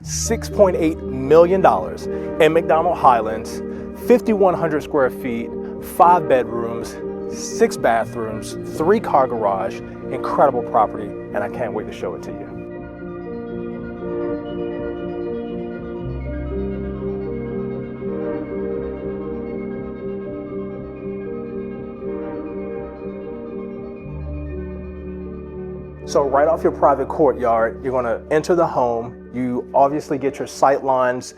$6.8 million in McDonald Highlands, 5,100 square feet, 5 bedrooms, 6 bathrooms, 3-car garage, incredible property, and I can't wait to show it to you. So right off your private courtyard, you're gonna enter the home. You obviously get your sight lines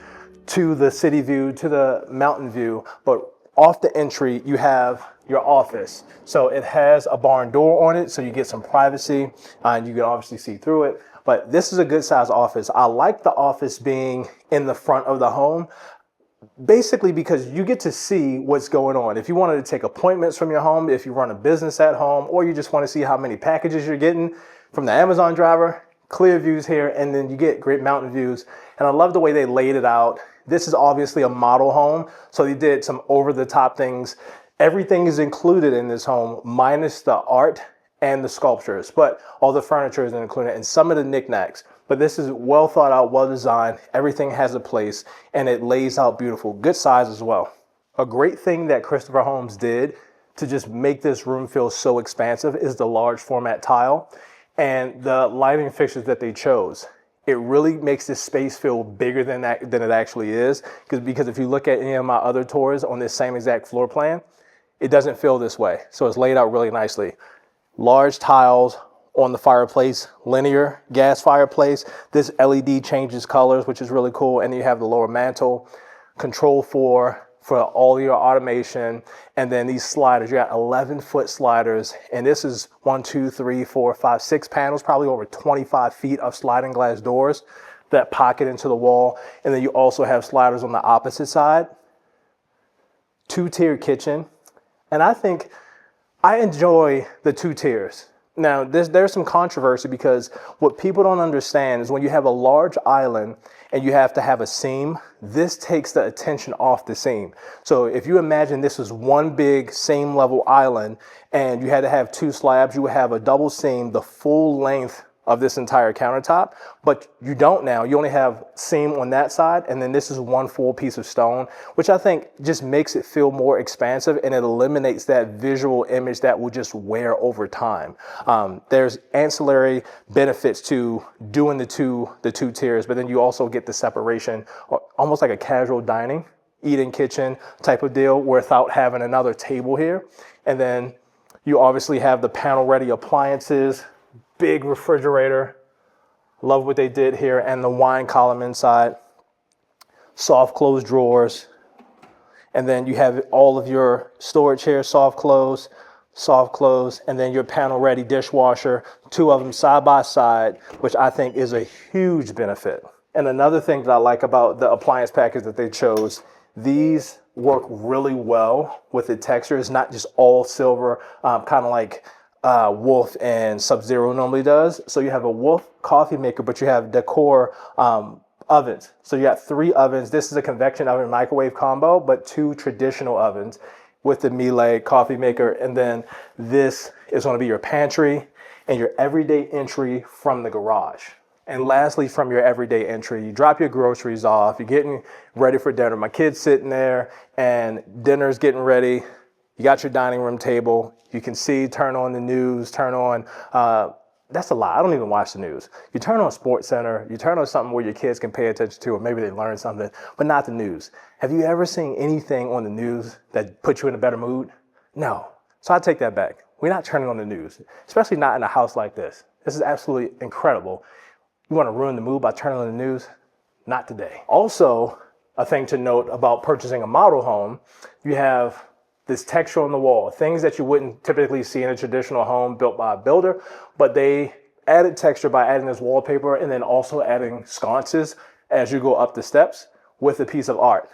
to the city view, to the mountain view, but off the entry, you have your office. So it has a barn door on it, so you get some privacy, and you can obviously see through it. But this is a good size office. I like the office being in the front of the home, basically because you get to see what's going on. If you wanted to take appointments from your home, if you run a business at home, or you just want to see how many packages you're getting from the Amazon driver, clear views here, and then you get great mountain views. And I love the way they laid it out. This is obviously a model home, so they did some over-the-top things. Everything is included in this home, minus the art and the sculptures, but all the furniture is included and some of the knickknacks. But this is well thought out, well designed. Everything has a place, and it lays out beautiful. Good size as well. A great thing that Christopher Homes did to just make this room feel so expansive is the large format tile and the lighting fixtures that they chose. It really makes this space feel bigger than it actually is, because if you look at any of my other tours on this same exact floor plan, it doesn't feel this way. So it's laid out really nicely. Large tiles on the fireplace, linear gas fireplace. This LED changes colors, which is really cool. And then you have the lower mantle, control for all your automation. And then these sliders, you got 11-foot sliders. And this is 1, 2, 3, 4, 5, 6 panels, probably over 25 feet of sliding glass doors that pocket into the wall. And then you also have sliders on the opposite side. 2-tier kitchen. And I think I enjoy the 2 tiers. Now, there's some controversy because what people don't understand is when you have a large island and you have to have a seam, this takes the attention off the seam. So if you imagine this is one big seam level island and you had to have 2 slabs, you would have a double seam the full length of this entire countertop, but you don't now. You only have seam on that side, and then this is one full piece of stone, which I think just makes it feel more expansive, and it eliminates that visual image that will just wear over time. There's ancillary benefits to doing the two tiers, but then you also get the separation, almost like a casual dining, eating kitchen type of deal without having another table here. And then you obviously have the panel ready appliances, big refrigerator. Love what they did here, and the wine column inside. Soft close drawers. And then you have all of your storage here, soft close, and then your panel ready dishwasher, 2 of them side by side, which I think is a huge benefit. And another thing that I like about the appliance package that they chose, these work really well with the texture. It's not just all silver, kind of like Wolf and Sub-Zero normally does. So you have a Wolf coffee maker, but you have decor ovens. So you got 3 ovens. This is a convection oven microwave combo, but 2 traditional ovens with the Miele coffee maker. And then this is going to be your pantry and your everyday entry from the garage. And lastly, from your everyday entry, you drop your groceries off, you're getting ready for dinner. My kid's sitting there and dinner's getting ready. You got your dining room table. You can see, turn on the news, turn on, that's a lie. I don't even watch the news. You turn on Sports Center, you turn on something where your kids can pay attention to, or maybe they learn something, but not the news. Have you ever seen anything on the news that put you in a better mood? No. So I take that back. We're not turning on the news, especially not in a house like this. This is absolutely incredible. You want to ruin the mood by turning on the news? Not today. Also, a thing to note about purchasing a model home, you have this texture on the wall, things that you wouldn't typically see in a traditional home built by a builder, but they added texture by adding this wallpaper and then also adding sconces as you go up the steps with a piece of art.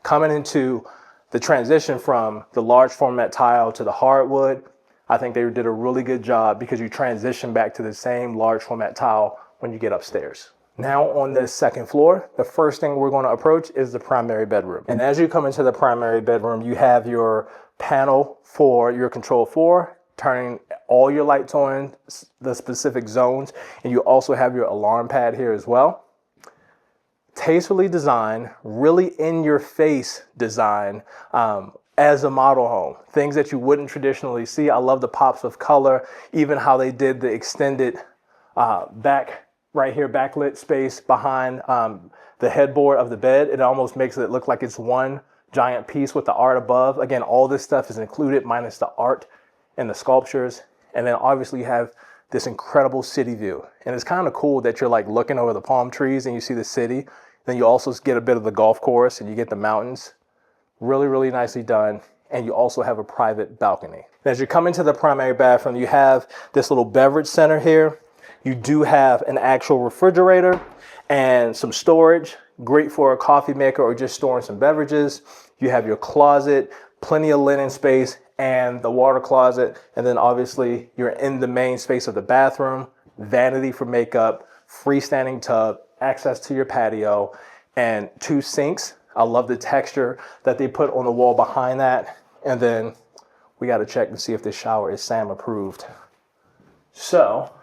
Coming into the transition from the large format tile to the hardwood, I think they did a really good job because you transition back to the same large format tile when you get upstairs. Now on the second floor, the first thing we're going to approach is the primary bedroom. And as you come into the primary bedroom, you have your panel for your control 4, turning all your lights on the specific zones. And you also have your alarm pad here as well. tastefully designed, really in your face design as a model home. Things that you wouldn't traditionally see. I love the pops of color, even how they did the extended back right here, backlit space behind the headboard of the bed. It almost makes it look like it's one giant piece with the art above. Again, all this stuff is included minus the art and the sculptures. And then obviously you have this incredible city view. And it's kind of cool that you're like looking over the palm trees and you see the city. Then you also get a bit of the golf course and you get the mountains. Really, really nicely done. And you also have a private balcony. And as you come into the primary bathroom, you have this little beverage center here. You do have an actual refrigerator and some storage, great for a coffee maker or just storing some beverages. You have your closet, plenty of linen space, and the water closet. And then obviously you're in the main space of the bathroom, vanity for makeup, freestanding tub, access to your patio, and 2 sinks. I love the texture that they put on the wall behind that. And then we got to check and see if this shower is SAM approved. So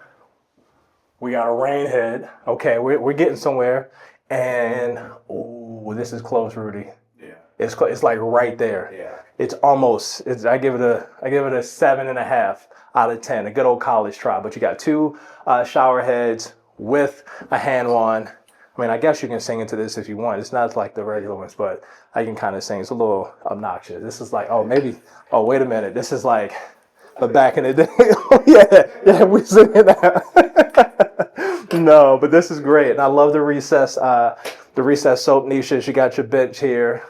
we got a rain head. Okay, we're getting somewhere. And oh, this is close, Rudy. Yeah. It's like right there. Yeah. It's almost. I give it a 7.5 out of 10. A good old college try. But you got 2 shower heads with a hand wand. I mean, I guess you can sing into this if you want. It's not like the regular ones, but I can kind of sing. It's a little obnoxious. This is like, wait a minute. This is like, but back in the day. Oh, yeah, we sing that. No, but this is great. And I love the recessed soap niches. You got your bench here,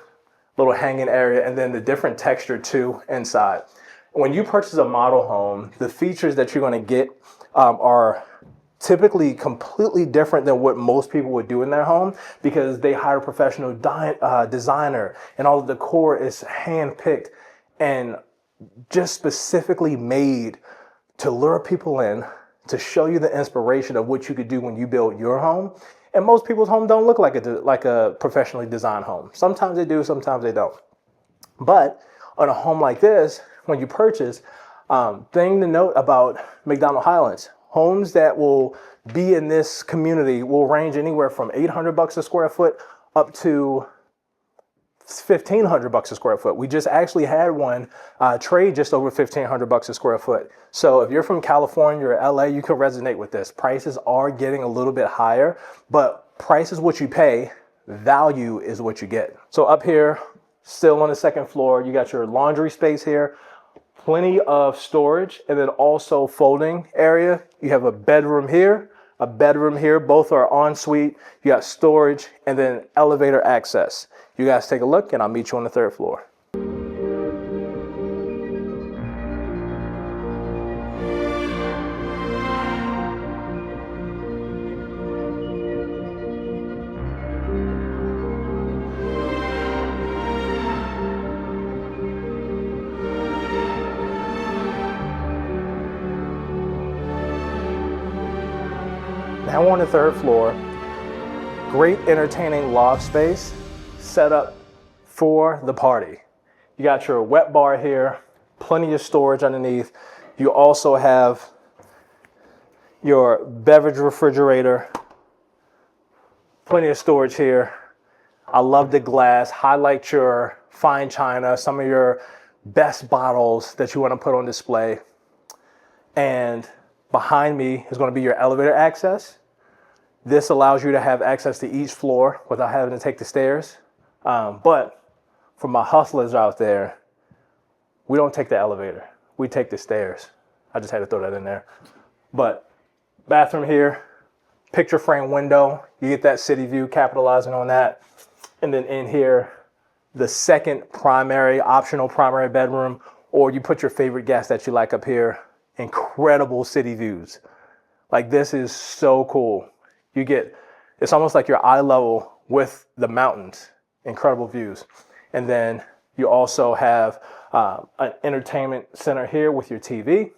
little hanging area, and then the different texture too inside. When you purchase a model home, the features that you're going to get are typically completely different than what most people would do in their home because they hire a professional designer and all the decor is hand-picked and just specifically made to lure people in, to show you the inspiration of what you could do when you build your home. And most people's home don't look like a professionally designed home. Sometimes they do, sometimes they don't. But on a home like this, when you purchase, thing to note about McDonald Highlands, homes that will be in this community will range anywhere from $800 a square foot up to $1,500 a square foot. We just actually had one trade just over $1,500 a square foot. So if you're from California or LA, you can resonate with this. Prices are getting a little bit higher, but price is what you pay. Value is what you get. So up here, still on the 2nd floor, you got your laundry space here. Plenty of storage, and then also folding area. You have a bedroom here, Both are en suite. You got storage and then elevator access. You guys take a look and I'll meet you on the 3rd floor. Now on the 3rd floor, great entertaining loft space set up for the party. You got your wet bar here, plenty of storage underneath. You also have your beverage refrigerator, plenty of storage here. I love the glass, highlight your fine china, some of your best bottles that you want to put on display. And behind me is going to be your elevator access. This allows you to have access to each floor without having to take the stairs. But for my hustlers out there, we don't take the elevator. We take the stairs. I just had to throw that in there. But bathroom here, picture frame window. You get that city view, capitalizing on that. And then in here, the 2nd optional primary bedroom, or you put your favorite guest that you like up here. Incredible city views. Like, this is so cool. It's almost like you're eye level with the mountains. Incredible views. And then you also have an entertainment center here with your TV.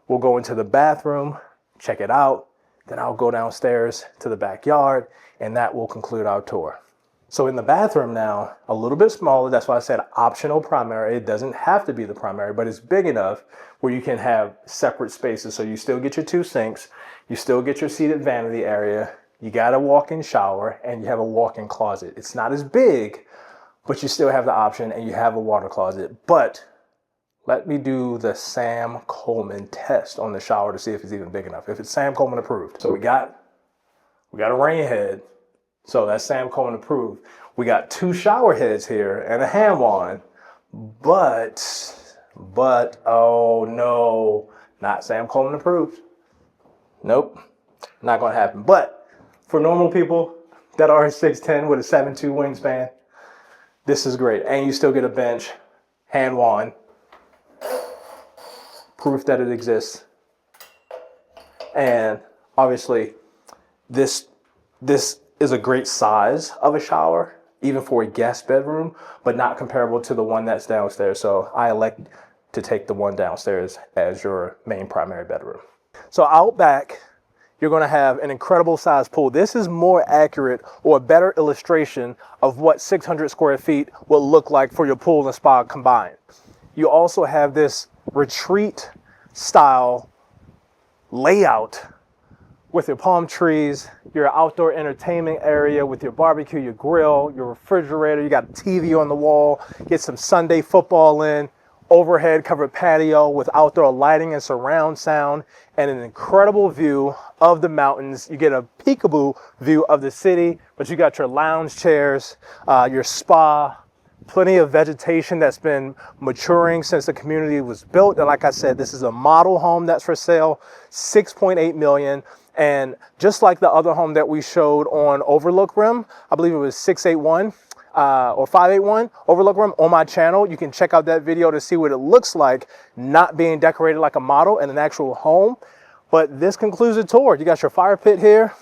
We'll go into the bathroom, check it out. Then I'll go downstairs to the backyard, and that will conclude our tour. So in the bathroom now, a little bit smaller. That's why I said optional primary. It doesn't have to be the primary, but it's big enough where you can have separate spaces. So you still get your 2 sinks. You still get your seated vanity area. You got a walk-in shower and you have a walk-in closet. It's not as big, but you still have the option and you have a water closet. But let me do the Sam Coleman test on the shower to see if it's even big enough, if it's Sam Coleman approved. So we got a rain head, so that's Sam Coleman approved. We got 2 shower heads here and a hand wand, but oh no, not Sam Coleman approved. Nope, not gonna happen. But for normal people that are 6'10" with a 7'2" wingspan, this is great. And you still get a bench, hand wand, proof that it exists. And obviously this is a great size of a shower, even for a guest bedroom, but not comparable to the one that's downstairs. So I elect to take the one downstairs as your main primary bedroom. So out back, you're gonna have an incredible size pool. This is more accurate or a better illustration of what 600 square feet will look like for your pool and spa combined. You also have this retreat style layout with your palm trees, your outdoor entertainment area with your barbecue, your grill, your refrigerator. You got a TV on the wall, get some Sunday football in, overhead covered patio with outdoor lighting and surround sound, and an incredible view of the mountains. You get a peekaboo view of the city, but you got your lounge chairs, your spa, plenty of vegetation that's been maturing since the community was built. And like I said, this is a model home that's for sale, $6.8 million. And just like the other home that we showed on Overlook Rim, I believe it was 681 or 581 Overlook Rim on my channel. You can check out that video to see what it looks like not being decorated like a model in an actual home. But this concludes the tour. You got your fire pit here,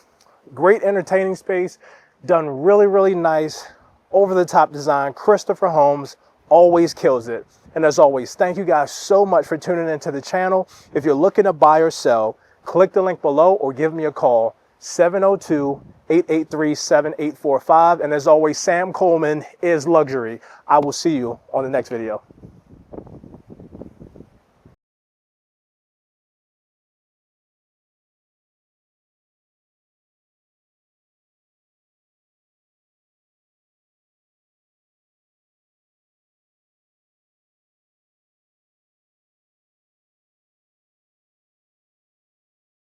great entertaining space, done really, really nice, over-the-top design. Christopher Holmes always kills it. And as always, thank you guys so much for tuning into the channel. If you're looking to buy or sell, click the link below or give me a call, 702-883-7845. And as always, Sam Coleman is luxury. I will see you on the next video.